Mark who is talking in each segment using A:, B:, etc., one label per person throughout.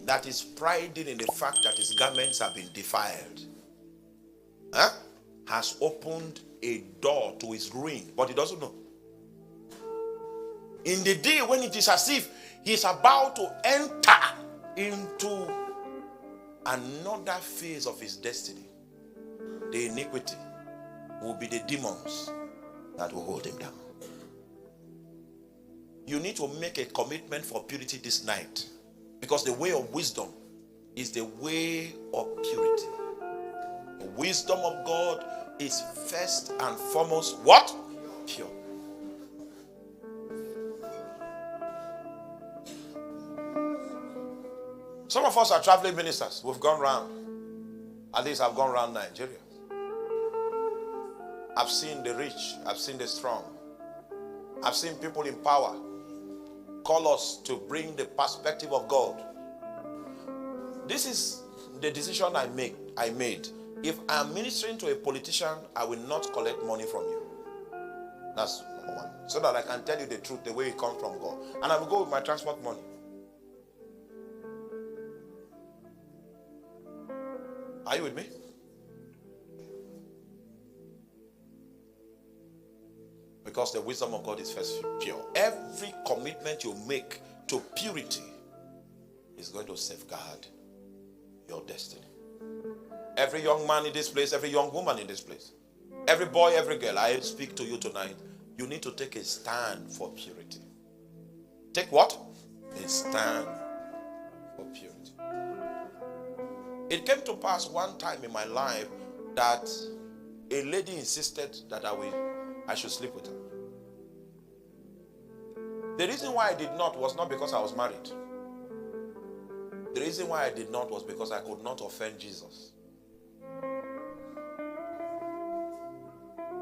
A: that is priding in the fact that his garments have been defiled, has opened a door to his ruin, but he doesn't know. In the day when it is as if he's about to enter into another phase of his destiny, the iniquity will be the demons that will hold him down. You need to make a commitment for purity this night, because the way of wisdom is the way of purity. The wisdom of God is first and foremost what? Pure. Some of us are traveling ministers. We've gone round. At least I've gone around Nigeria. I've seen the rich. I've seen the strong. I've seen people in power call us to bring the perspective of God. This is the decision I made. If I'm ministering to a politician, I will not collect money from you. That's number one. So that I can tell you the truth, the way it comes from God. And I will go with my transport money. Are you with me? Because the wisdom of God is first pure. Every commitment you make to purity is going to safeguard your destiny. Every young man in this place, every young woman in this place, every boy, every girl, I speak to you tonight. You need to take a stand for purity. Take what? A stand for purity. It came to pass one time in my life that a lady insisted that I should sleep with her. The reason why I did not was not because I was married. The reason why I did not was because I could not offend Jesus.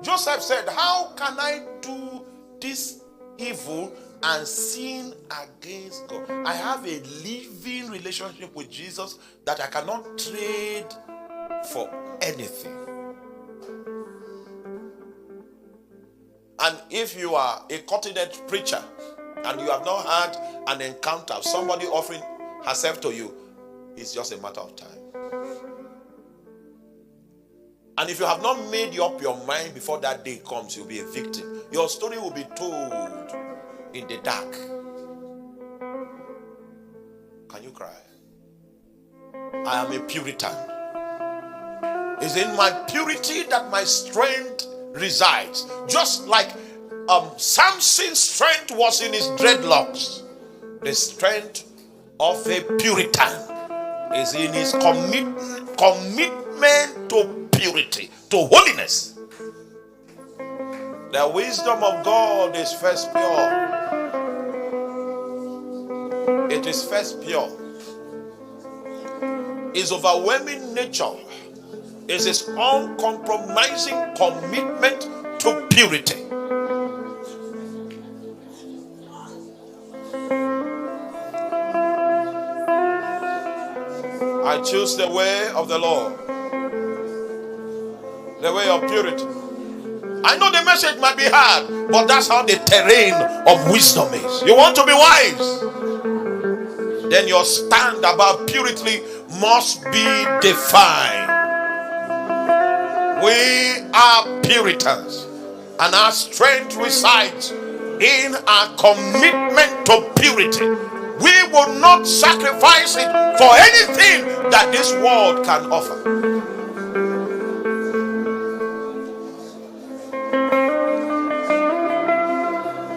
A: Joseph said, how can I do this evil and sin against God? I have a living relationship with Jesus that I cannot trade for anything. And if you are a cutting-edge preacher and you have not had an encounter, somebody offering herself to you, it's just a matter of time. And if you have not made up your mind before that day comes, you'll be a victim. Your story will be told in the dark. Can you cry? I am a Puritan. It's in my purity that my strength resides. Just like Samson's strength was in his dreadlocks, the strength of a Puritan is in his commitment to purity, to holiness. The wisdom of God is first pure. It is first pure. His overwhelming nature is his uncompromising commitment to purity. I choose the way of the Lord, the way of purity. I know the message might be hard, but that's how the terrain of wisdom is. You want to be wise? Then your stand about purity must be defined. We are Puritans, and our strength resides in our commitment to purity. We will not sacrifice it for anything that this world can offer.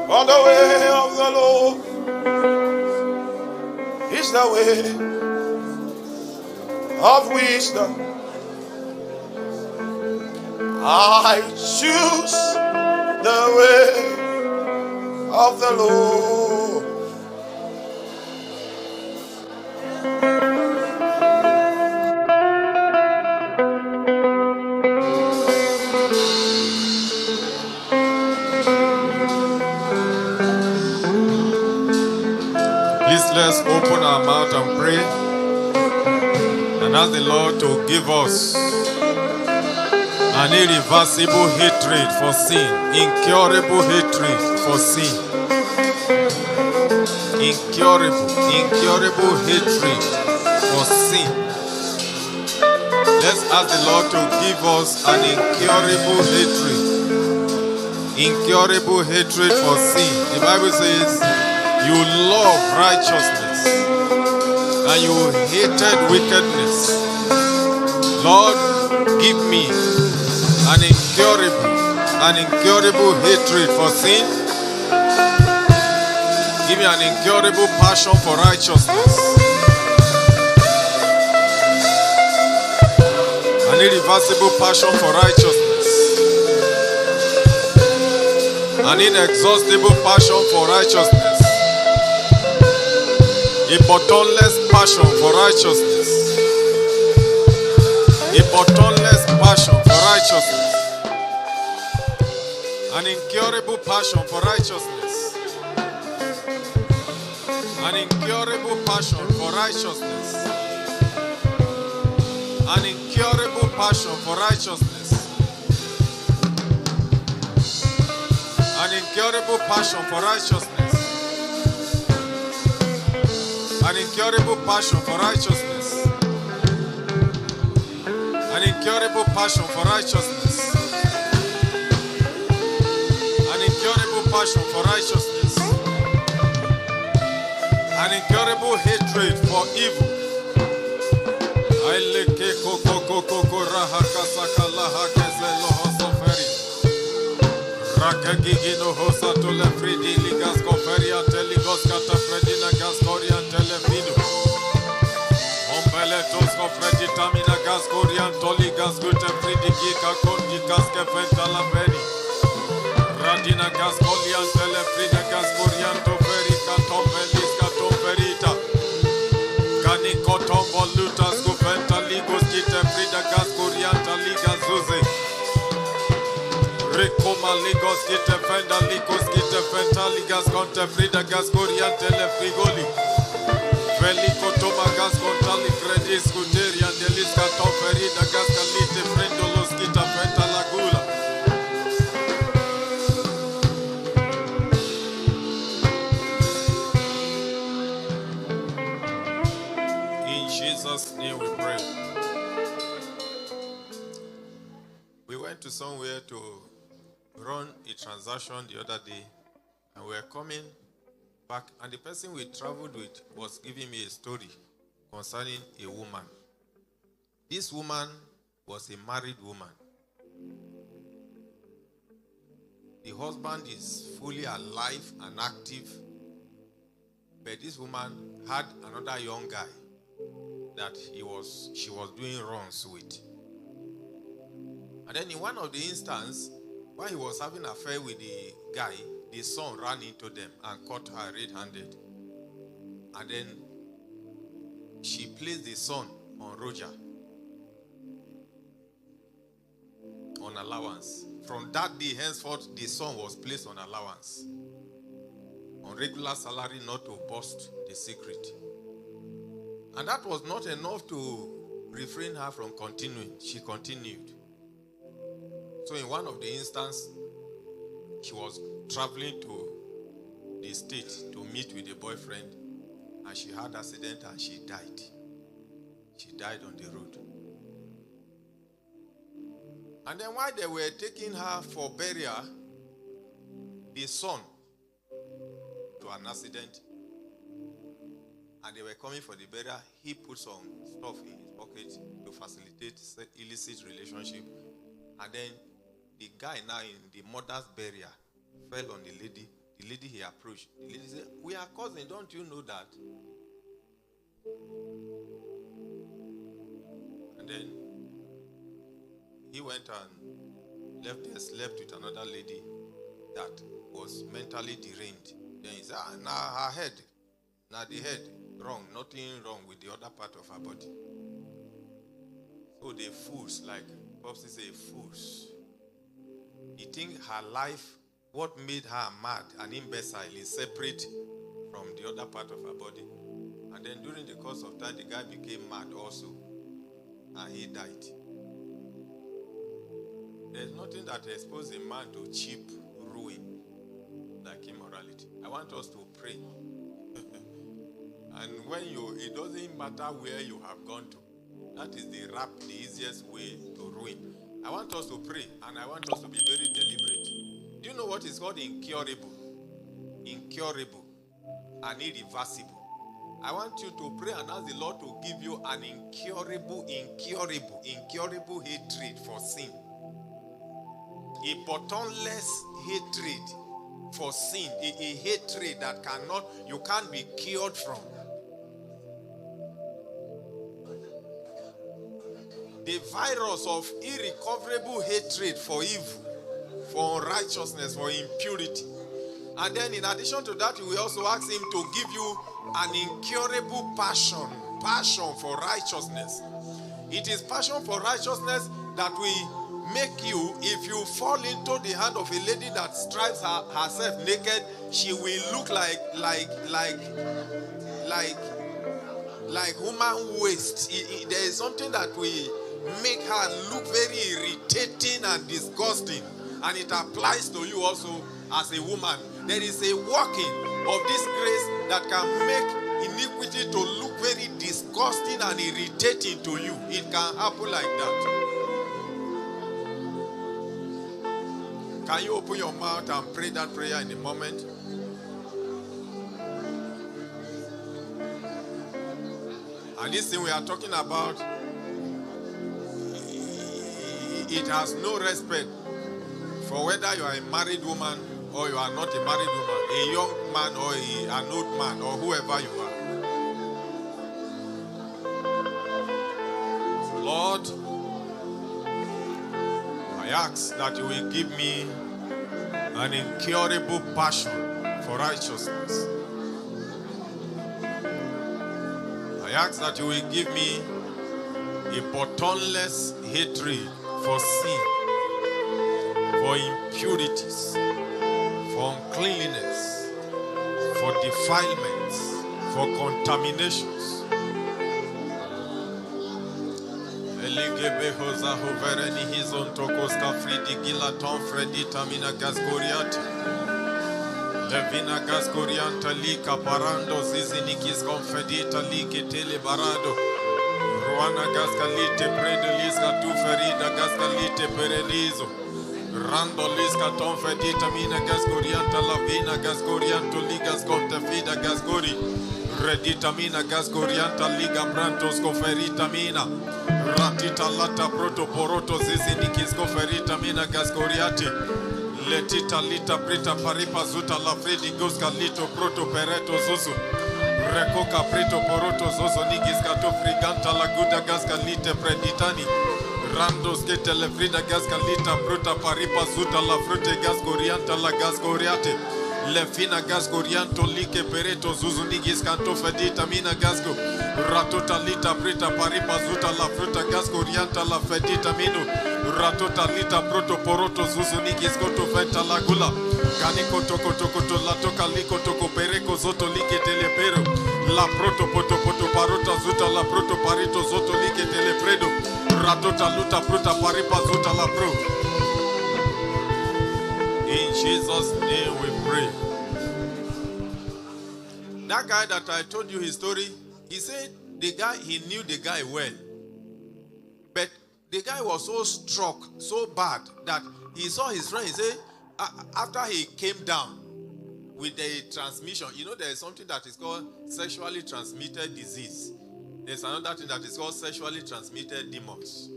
A: For the way of the Lord is the way of wisdom. I choose the way of the Lord.
B: Let's open our mouth and pray and ask the Lord to give us an irreversible hatred for sin, incurable hatred for sin, incurable hatred for sin. Let's ask the Lord to give us an incurable hatred. Incurable hatred for sin. The Bible says, you love righteousness and you hated wickedness. Lord, give me an incurable hatred for sin. Give me an incurable passion for righteousness. An irreversible passion for righteousness. An inexhaustible passion for righteousness. A bottomless passion for righteousness. A bottomless passion for righteousness. An incurable passion for righteousness. An incurable passion for righteousness. An incurable passion for righteousness. An incurable passion for righteousness. An incurable passion for righteousness. An incurable passion for righteousness. An incurable passion for righteousness. An incurable hatred for evil. Rakagigino hosa to le fridi ligas coferia teligos cata fredina gascoria telefino. Ombeletos cofredi tamina gascorian toligas gute fridi giga condi casque fentala beni. Radina gascolian telefrida gascorian to ferica tombelis catomferita. Canico tombo lutas cufenta ligos gite frida gascorian taligas zuze. Recoma ligos gite fenda ligos gite fenta ligas conte frida gascorian telefrigoli. Velico toma gas contali credis cuterian delisca tomferida gascalite frendolos gita fenta lagula. In Jesus' name we pray. We went to somewhere to run a transaction the other day, and we were coming back, and the person we traveled with was giving me a story concerning a woman. This woman was a married woman. The husband is fully alive and active, but this woman had another young guy that she was doing wrongs with. And then in one of the instances, while he was having an affair with the guy, the son ran into them and caught her red-handed. And then she placed the son on Roger, on allowance. From that day henceforth, the son was placed on allowance, on regular salary, not to burst the secret. And that was not enough to refrain her from continuing. She continued. So in one of the instances, she was traveling to the state to meet with a boyfriend, and she had an accident and she died. She died on the road. And then while they were taking her for burial, the son to an accident, and they were coming for the burial, he put some stuff in his pocket to facilitate illicit relationship. And then the guy now in the mother's burial fell on the lady. The lady he approached. The lady said, "We are cousins, don't you know that?" And then he went and left there, slept with another lady that was mentally deranged. Then he said, now her head, now the head, wrong, nothing wrong with the other part of her body. So they fools, like Popsy say, fools. You think her life, what made her mad and imbecile, is separate from the other part of her body. And then during the course of time, the guy became mad also, and he died. There's nothing that exposes a man to cheap ruin like immorality. I want us to pray And when it doesn't matter where you have gone to. That is the easiest way to ruin. I want us to pray, and I want us to be very deliberate. Do you know what is called incurable? Incurable and irreversible. I want you to pray and ask the Lord to give you an incurable hatred for sin. A bottomless hatred for sin. A hatred that you can't be cured from. The virus of irrecoverable hatred for evil, for unrighteousness, for impurity. And then in addition to that, we also ask him to give you an incurable passion for righteousness. It is passion for righteousness that will make you, if you fall into the hand of a lady that strips herself naked, she will look like human waste. There is something that will make her look very irritating and disgusting, and it applies to you also as a woman. There is a working of this grace that can make iniquity to look very disgusting and irritating to you. It can happen like that. Can you open your mouth and pray that prayer in a moment? And this thing we are talking about, it has no respect for whether you are a married woman or you are not a married woman, a young man or an old man, or whoever you are. Lord, I ask that you will give me an incurable passion for righteousness. I ask that you will give me a bottomless hatred for sin, for impurities, for uncleanliness, for defilements, for contaminations. Levina Gascorianta Lika Parando Zizinikis Confedita Liki Telebarado Ruana Gascalite Predelisca Tuferida Gascalite Peredizo Rando Lisca Tonfedita Mina Gascorianta Lavina Gascorianto Ligas Contefida Gascori Redita Mina Gascorianta Liga Brantos Coferita Mina Ratita Lata Protoporoto Zizinikis Coferita Mina Gascoriati Letita lita prita paripa zuta la fredi goska lito proto pereto zuzu Recoca prito poroto zozo nigis gato friganta la guda gaska lite preditani Randos que telefrida gaska lita pruta paripa zuta la frute gasgorianta la gasgoriate Lefina gasgorianto like pereto zuzu nigis gato fedita mina gasgo Ratota lita prita paripa zuta la fruta gasgorianta la fedita minu Ratota lita proto poroto zuzuniki skoto feta la gula Kaniko toko toko to la toka liko toko pereko zoto like telepero La proto poto poto parota zuta la proto parito zoto like telepredo Ratota luta pruta paripa zuta la pro. In Jesus' name we pray. That guy that I told you his story, he said he knew the guy well. But the guy was so struck, so bad, that he saw his friend. He said, after he came down with the transmission, you know, there is something that is called sexually transmitted disease. There's another thing that is called sexually transmitted demons.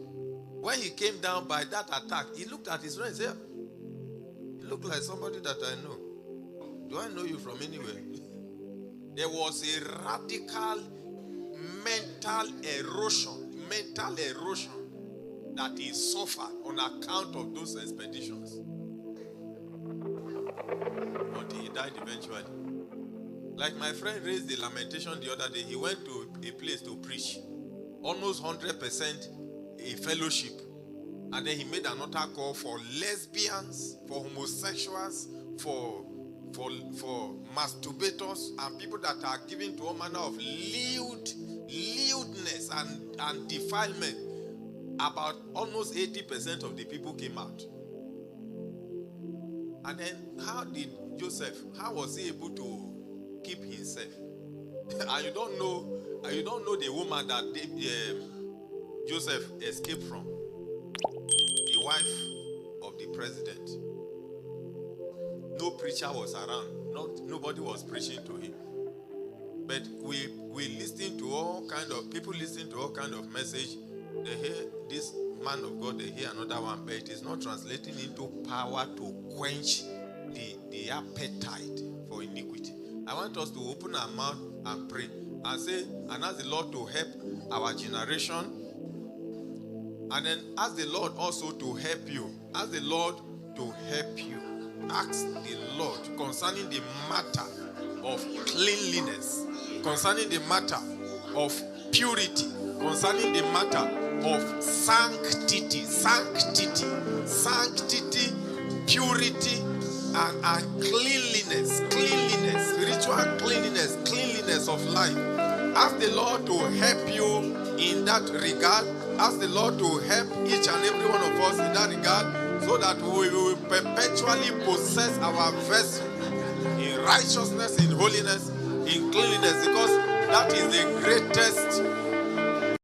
B: When he came down by that attack, he looked at his friend and said, "You look like somebody that I know. Do I know you from anywhere?" There was a radical mental erosion that he suffered on account of those expeditions. But he died eventually. Like my friend raised the lamentation the other day, he went to a place to preach. Almost 100% a fellowship. And then he made an altar call for lesbians, for homosexuals, for masturbators, and people that are given to all manner of lewdness and defilement. About almost 80% of the people came out. And then how was he able to keep himself? And you don't know the woman that Joseph escaped from, the wife of the president. No preacher was around. Nobody was preaching to him. But we listen to all kind of people, listen to all kind of message. They hear this man of God, they hear another one, but it is not translating into power to quench the appetite for iniquity. I want us to open our mouth and pray and say, and ask the Lord to help our generation. And then ask the Lord also to help you. Ask the Lord to help you. Ask the Lord concerning the matter of cleanliness, concerning the matter of purity, concerning the matter of sanctity, purity, and cleanliness, spiritual cleanliness of life. Ask the Lord to help you in that regard. Ask the Lord to help each and every one of us in that regard, so that we will perpetually possess our vessel in righteousness, in holiness, in cleanliness, because that is the greatest